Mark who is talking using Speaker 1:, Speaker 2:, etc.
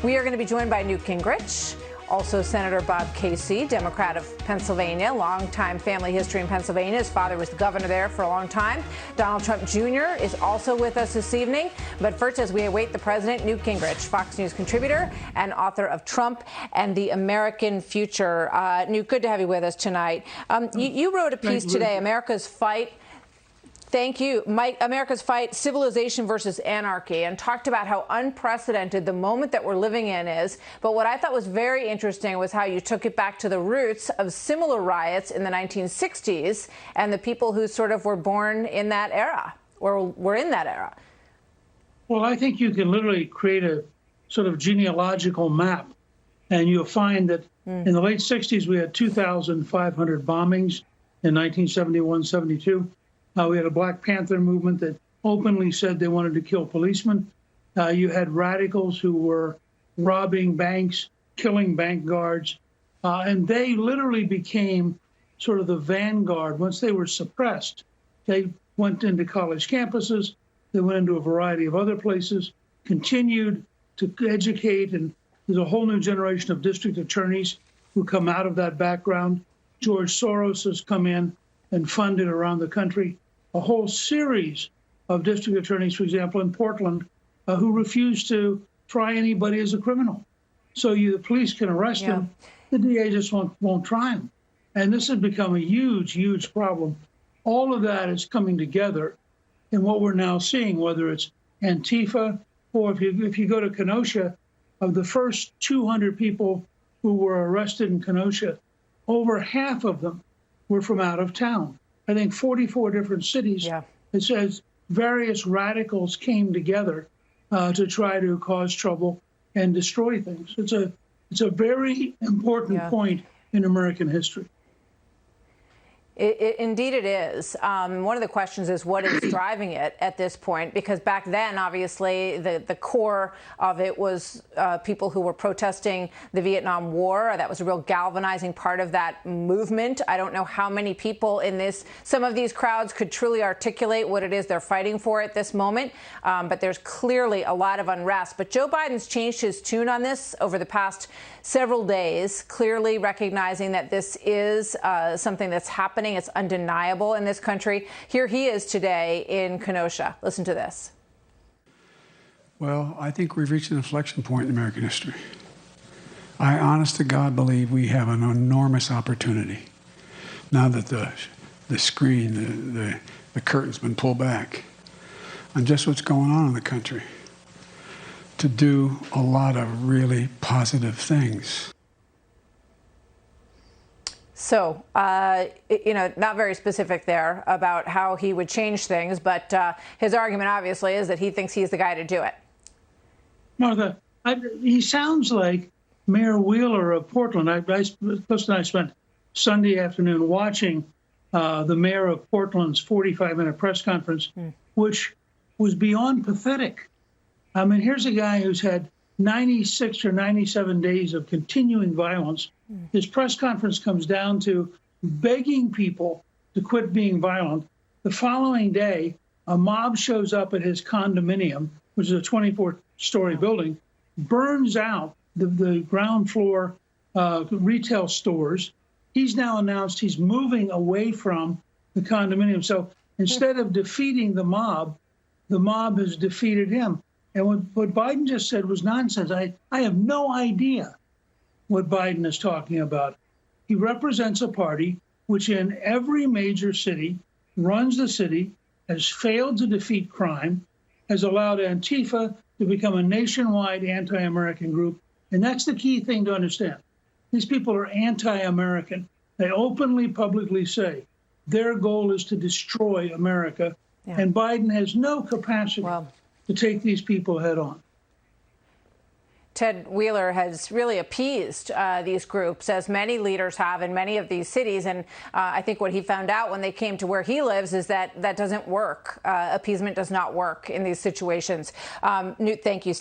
Speaker 1: We are going to be joined by Newt Gingrich, also Senator Bob Casey, Democrat of Pennsylvania, longtime family history in Pennsylvania. His father was the governor there for a long time. Donald Trump Jr. is also with us this evening. But first, as we await the president, Newt Gingrich, Fox News contributor and author of Trump and the American Future. Newt, good to have you with us tonight. You wrote a piece today, America's Fight. Thank you. Mike, America's Fight, Civilization versus Anarchy, and talked about how unprecedented the moment that we're living in is. But what I thought was very interesting was how you took it back to the roots of similar riots in the 1960s and the people who sort of were born in that era or were in that era.
Speaker 2: Well, I think you can literally create a sort of genealogical map, and you'll find that in the late 60s, we had 2,500 bombings in 1971, 72. We had a Black Panther movement that openly said they wanted to kill policemen. You had radicals who were robbing banks, killing bank guards, and they literally became sort of the vanguard. Once they were suppressed, they went into college campuses, they went into a variety of other places, continued to educate, and there's a whole new generation of district attorneys who come out of that background. George Soros has come in and funded around the country a whole series of district attorneys, for example, in Portland, who refuse to try anybody as a criminal. So the police can arrest him, the DA just won't try him. And this has become a huge, huge problem. All of that is coming together in what we're now seeing, whether it's Antifa, or if you go to Kenosha, of the first 200 people who were arrested in Kenosha, over half of them were from out of town. I think 44 different cities. It says various radicals came together to try to cause trouble and destroy things. It's a very important point in American history.
Speaker 1: Indeed it is. One of the questions is what is driving it at this point, because back then, obviously, the core of it was people who were protesting the Vietnam War. That was a real galvanizing part of that movement. I don't know how many people in some of these crowds could truly articulate what it is they're fighting for at this moment, but there's clearly a lot of unrest. But Joe Biden's changed his tune on this over the past several days, clearly recognizing that this is something that's happening. It's undeniable in this country. Here he is today in Kenosha. Listen to this.
Speaker 3: Well, I think we've reached an inflection point in American history. I honest to God believe we have an enormous opportunity now that the screen, the curtain's been pulled back on just what's going on in the country, to do a lot of really positive things.
Speaker 1: So, not very specific there about how he would change things, but his argument obviously is that he thinks he's the guy to do it.
Speaker 2: Martha, he sounds like Mayor Wheeler of Portland. Kristen and I spent Sunday afternoon watching the mayor of Portland's 45-minute press conference, which was beyond pathetic. I mean, here's a guy who's had 96 or 97 days of continuing violence. His press conference comes down to begging people to quit being violent. The following day, a mob shows up at his condominium, which is a 24-story building, burns out the ground floor retail stores. He's now announced he's moving away from the condominium. So instead of defeating the mob has defeated him. And what Biden just said was nonsense. I have no idea what Biden is talking about. He represents a party which in every major city runs the city, has failed to defeat crime, has allowed Antifa to become a nationwide anti-American group. And that's the key thing to understand. These people are anti-American. They openly, publicly say their goal is to destroy America. And Biden has no capacity to take these people head on.
Speaker 1: Ted Wheeler has really appeased these groups, as many leaders have in many of these cities. And I think what he found out when they came to where he lives is that that doesn't work. Appeasement does not work in these situations. Newt, thank you.